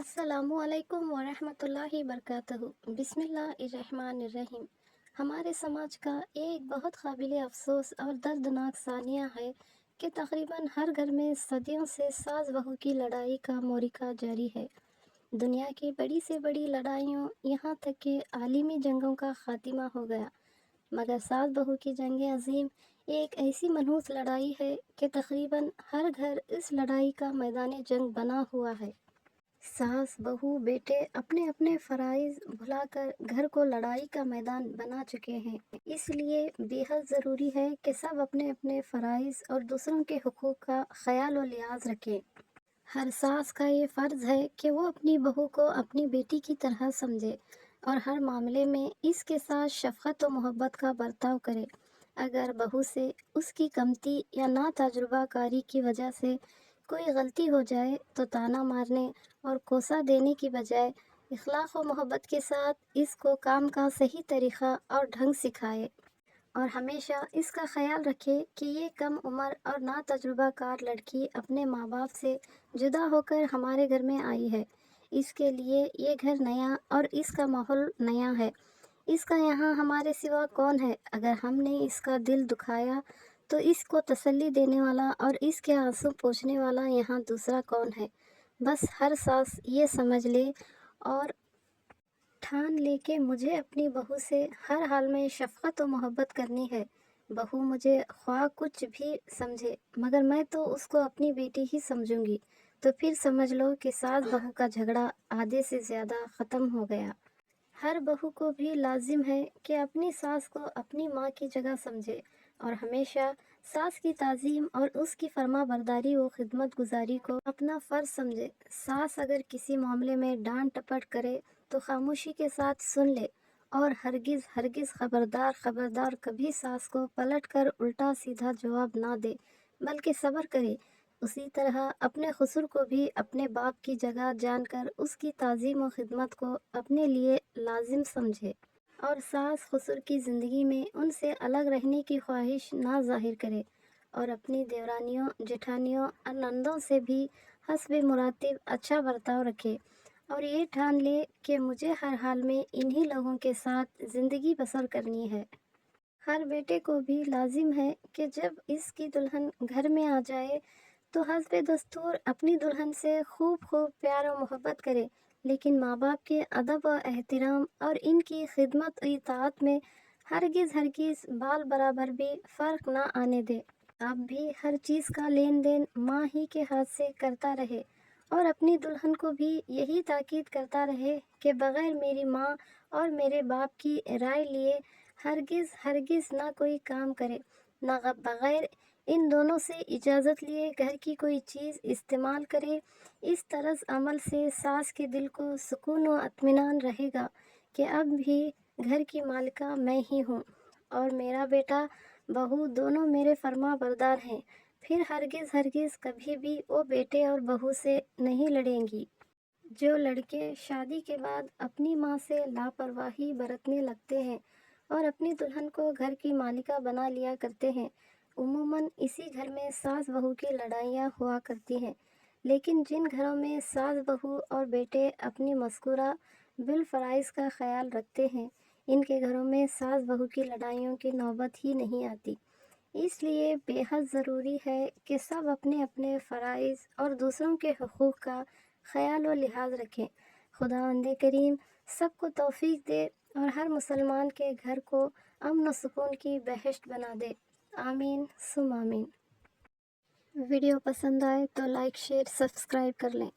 السلام علیکم ورحمۃ اللہ وبرکاتہ۔ بسم اللہ الرحمن الرحیم۔ ہمارے سماج کا ایک بہت قابل افسوس اور دردناک ثانیہ ہے کہ تقریباً ہر گھر میں صدیوں سے ساس بہو کی لڑائی کا معرکہ جاری ہے۔ دنیا کی بڑی سے بڑی لڑائیوں، یہاں تک کہ عالمی جنگوں کا خاتمہ ہو گیا، مگر ساس بہو کی جنگ عظیم ایک ایسی منحوس لڑائی ہے کہ تقریباً ہر گھر اس لڑائی کا میدان جنگ بنا ہوا ہے۔ ساس بہو بیٹے اپنے اپنے فرائض بھلا کر گھر کو لڑائی کا میدان بنا چکے ہیں۔ اس لیے بے حد ضروری ہے کہ سب اپنے اپنے فرائض اور دوسروں کے حقوق کا خیال و لحاظ رکھیں۔ ہر ساس کا یہ فرض ہے کہ وہ اپنی بہو کو اپنی بیٹی کی طرح سمجھے اور ہر معاملے میں اس کے ساتھ شفقت و محبت کا برتاؤ کرے۔ اگر بہو سے اس کی کمتی یا نا تجربہ کاری کی وجہ سے کوئی غلطی ہو جائے تو طعنہ مارنے اور کوسہ دینے کی بجائے اخلاق و محبت کے ساتھ اس کو کام کا صحیح طریقہ اور ڈھنگ سکھائے، اور ہمیشہ اس کا خیال رکھے کہ یہ کم عمر اور نا تجربہ کار لڑکی اپنے ماں باپ سے جدا ہو کر ہمارے گھر میں آئی ہے۔ اس کے لیے یہ گھر نیا اور اس کا ماحول نیا ہے۔ اس کا یہاں ہمارے سوا کون ہے؟ اگر ہم نے اس کا دل دکھایا تو اس کو تسلی دینے والا اور اس کے آنسو پوچھنے والا یہاں دوسرا کون ہے؟ بس ہر ساس یہ سمجھ لے اور ٹھان لے کہ مجھے اپنی بہو سے ہر حال میں شفقت و محبت کرنی ہے۔ بہو مجھے خواہ کچھ بھی سمجھے مگر میں تو اس کو اپنی بیٹی ہی سمجھوں گی، تو پھر سمجھ لو کہ ساس بہو کا جھگڑا آدھے سے زیادہ ختم ہو گیا۔ ہر بہو کو بھی لازم ہے کہ اپنی ساس کو اپنی ماں کی جگہ سمجھے اور ہمیشہ ساس کی تعظیم اور اس کی فرما برداری و خدمت گزاری کو اپنا فرض سمجھے۔ ساس اگر کسی معاملے میں ڈانٹ ٹپٹ کرے تو خاموشی کے ساتھ سن لے اور ہرگز خبردار کبھی ساس کو پلٹ کر الٹا سیدھا جواب نہ دے بلکہ صبر کرے۔ اسی طرح اپنے خسر کو بھی اپنے باپ کی جگہ جان کر اس کی تعظیم و خدمت کو اپنے لیے لازم سمجھے، اور ساس خسر کی زندگی میں ان سے الگ رہنے کی خواہش نہ ظاہر کرے اور اپنی دیورانیوں، جیٹھانیوں اور نندوں سے بھی حسب مراتب اچھا برتاؤ رکھے اور یہ ٹھان لے کہ مجھے ہر حال میں انہی لوگوں کے ساتھ زندگی بسر کرنی ہے۔ ہر بیٹے کو بھی لازم ہے کہ جب اس کی دلہن گھر میں آ جائے تو حسب دستور اپنی دلہن سے خوب پیار و محبت کرے، لیکن ماں باپ کے ادب و احترام اور ان کی خدمت و اطاعت میں ہرگز بال برابر بھی فرق نہ آنے دے۔ اب بھی ہر چیز کا لین دین ماں ہی کے ہاتھ سے کرتا رہے اور اپنی دلہن کو بھی یہی تاکید کرتا رہے کہ بغیر میری ماں اور میرے باپ کی رائے لیے ہرگز نہ کوئی کام کرے، نہ بغیر ان دونوں سے اجازت لیے گھر کی کوئی چیز استعمال کرے۔ اس طرز عمل سے ساس کے دل کو سکون و اطمینان رہے گا کہ اب بھی گھر کی مالکہ میں ہی ہوں اور میرا بیٹا بہو دونوں میرے فرما بردار ہیں، پھر ہرگز کبھی بھی وہ بیٹے اور بہو سے نہیں لڑیں گی۔ جو لڑکے شادی کے بعد اپنی ماں سے لاپرواہی برتنے لگتے ہیں اور اپنی دلہن کو گھر کی مالکہ بنا لیا کرتے ہیں، عموماً اسی گھر میں ساس بہو کی لڑائیاں ہوا کرتی ہیں۔ لیکن جن گھروں میں ساس بہو اور بیٹے اپنی مذکورہ بالفرائض کا خیال رکھتے ہیں، ان کے گھروں میں ساس بہو کی لڑائیوں کی نوبت ہی نہیں آتی۔ اس لیے بے حد ضروری ہے کہ سب اپنے اپنے فرائض اور دوسروں کے حقوق کا خیال و لحاظ رکھیں۔ خداوند کریم سب کو توفیق دے اور ہر مسلمان کے گھر کو امن و سکون کی بہشت بنا دے، آمین ثم آمین۔ ویڈیو پسند آئے تو لائک، شیئر، سبسکرائب کر لیں۔